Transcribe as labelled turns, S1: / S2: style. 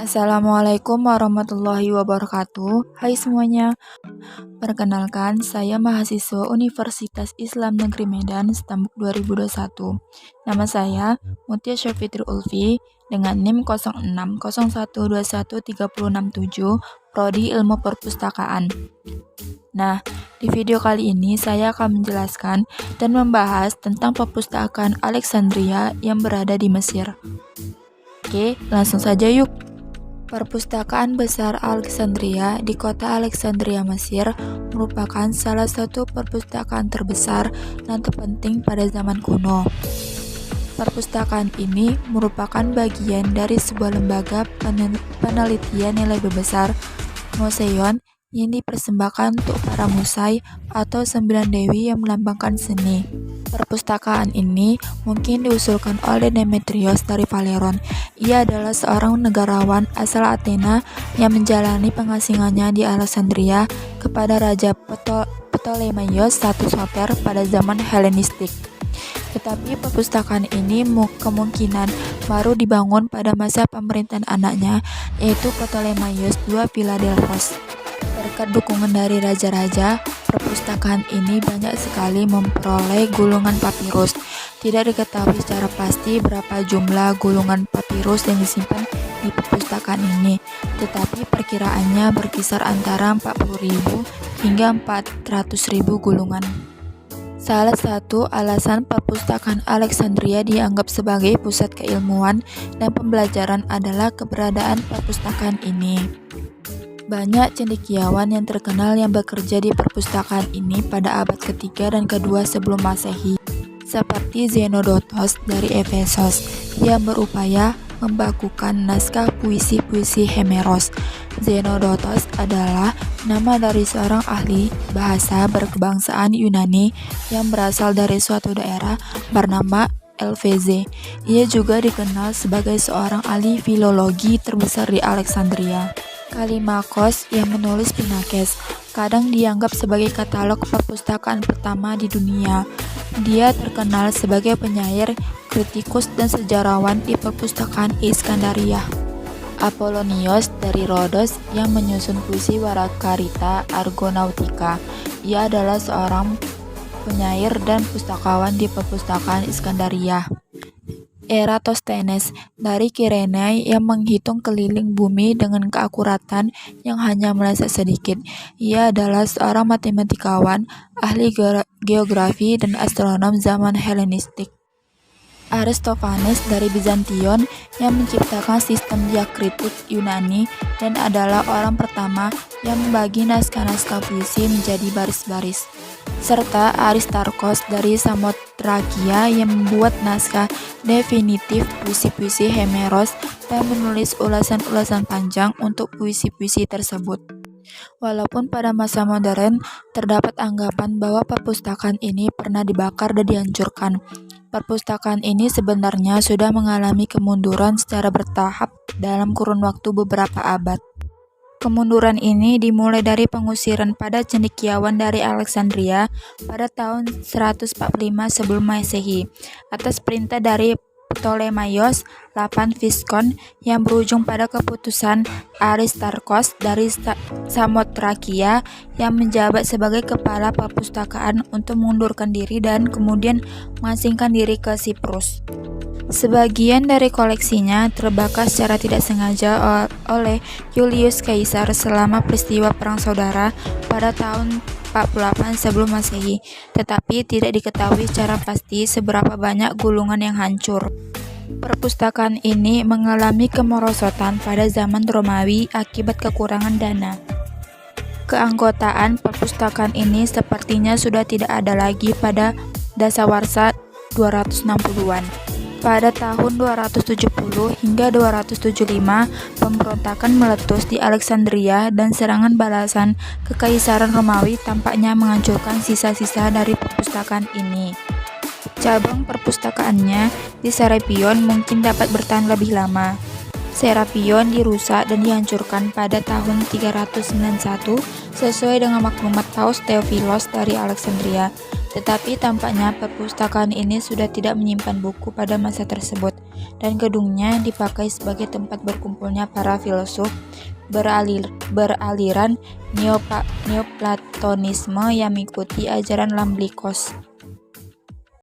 S1: Assalamualaikum warahmatullahi wabarakatuh. Hai semuanya, perkenalkan saya mahasiswa Universitas Islam Negeri Medan Stambuk 2021. Nama saya Mutia Syafitri Ulfi dengan NIM 0601213067, Prodi Ilmu Perpustakaan. Nah, di video kali ini saya akan menjelaskan dan membahas tentang perpustakaan Alexandria yang berada di Mesir. Oke, langsung saja yuk. Perpustakaan Besar Alexandria di kota Alexandria, Mesir merupakan salah satu perpustakaan terbesar dan terpenting pada zaman kuno. Perpustakaan ini merupakan bagian dari sebuah lembaga penelitian yang lebih besar, museum, yang dipersembahkan untuk para musai atau 9 dewi yang melambangkan seni. Perpustakaan ini mungkin diusulkan oleh Demetrios dari Phaleron. Ia adalah seorang negarawan asal Athena yang menjalani pengasingannya di Alexandria kepada Raja Ptolemaios I Soter pada zaman Helenistik. Tetapi perpustakaan ini kemungkinan baru dibangun pada masa pemerintahan anaknya, yaitu Ptolemaios II Philadelphos. Berkat dukungan dari raja-raja, perpustakaan ini banyak sekali memperoleh gulungan papirus. Tidak diketahui secara pasti berapa jumlah gulungan papirus yang disimpan di perpustakaan ini, tetapi perkiraannya berkisar antara 40.000 hingga 400.000 gulungan. Salah satu alasan perpustakaan Alexandria dianggap sebagai pusat keilmuan dan pembelajaran adalah keberadaan perpustakaan ini. Banyak cendekiawan yang terkenal yang bekerja di perpustakaan ini pada abad ketiga dan kedua sebelum Masehi, seperti Zenodotos dari Efesos yang berupaya membakukan naskah puisi-puisi Homeros. Zenodotos adalah nama dari seorang ahli bahasa berkebangsaan Yunani yang berasal dari suatu daerah bernama Elfeze. Ia juga dikenal sebagai seorang ahli filologi terbesar di Alexandria. Kalimakos yang menulis Pinakes kadang dianggap sebagai katalog perpustakaan pertama di dunia. Dia terkenal sebagai penyair, kritikus, dan sejarawan di perpustakaan Iskandaria. Apollonios dari Rhodos yang menyusun puisi Warakarita Argonautika. Ia adalah seorang penyair dan pustakawan di perpustakaan Iskandaria. Eratosthenes dari Kirene yang menghitung keliling bumi dengan keakuratan yang hanya meleset sedikit. Ia adalah seorang matematikawan, ahli geografi dan astronom zaman Helenistik. Aristophanes dari Bizantion yang menciptakan sistem diakritik Yunani dan adalah orang pertama yang membagi naskah-naskah puisi menjadi baris-baris, serta Aristarchos dari Samotrakia yang membuat naskah definitif puisi-puisi Homeros dan menulis ulasan-ulasan panjang untuk puisi-puisi tersebut. Walaupun pada masa modern terdapat anggapan bahwa perpustakaan ini pernah dibakar dan dihancurkan, perpustakaan ini sebenarnya sudah mengalami kemunduran secara bertahap dalam kurun waktu beberapa abad. Kemunduran ini dimulai dari pengusiran pada cendekiawan dari Alexandria pada tahun 145 sebelum Masehi atas perintah dari Ptolemaios VIII Physcon yang berujung pada keputusan Aristarchos dari Samotrakia yang menjabat sebagai kepala perpustakaan untuk mengundurkan diri dan kemudian mengasingkan diri ke Siprus. Sebagian dari koleksinya terbakar secara tidak sengaja oleh Julius Caesar selama peristiwa Perang Saudara pada tahun 48 sebelum Masehi, tetapi tidak diketahui secara pasti seberapa banyak gulungan yang hancur. Perpustakaan ini mengalami kemerosotan pada zaman Romawi akibat kekurangan dana. Keanggotaan perpustakaan ini sepertinya sudah tidak ada lagi pada dasawarsa 260-an. Pada tahun 270 hingga 275, pemberontakan meletus di Alexandria dan serangan balasan Kekaisaran Romawi tampaknya menghancurkan sisa-sisa dari perpustakaan ini. Cabang perpustakaannya di Serapion mungkin dapat bertahan lebih lama. Serapion dirusak dan dihancurkan pada tahun 391 sesuai dengan maklumat Paus Theophilos dari Alexandria. Tetapi tampaknya perpustakaan ini sudah tidak menyimpan buku pada masa tersebut, dan gedungnya dipakai sebagai tempat berkumpulnya para filosof beraliran Neoplatonisme yang mengikuti ajaran Lamblikos.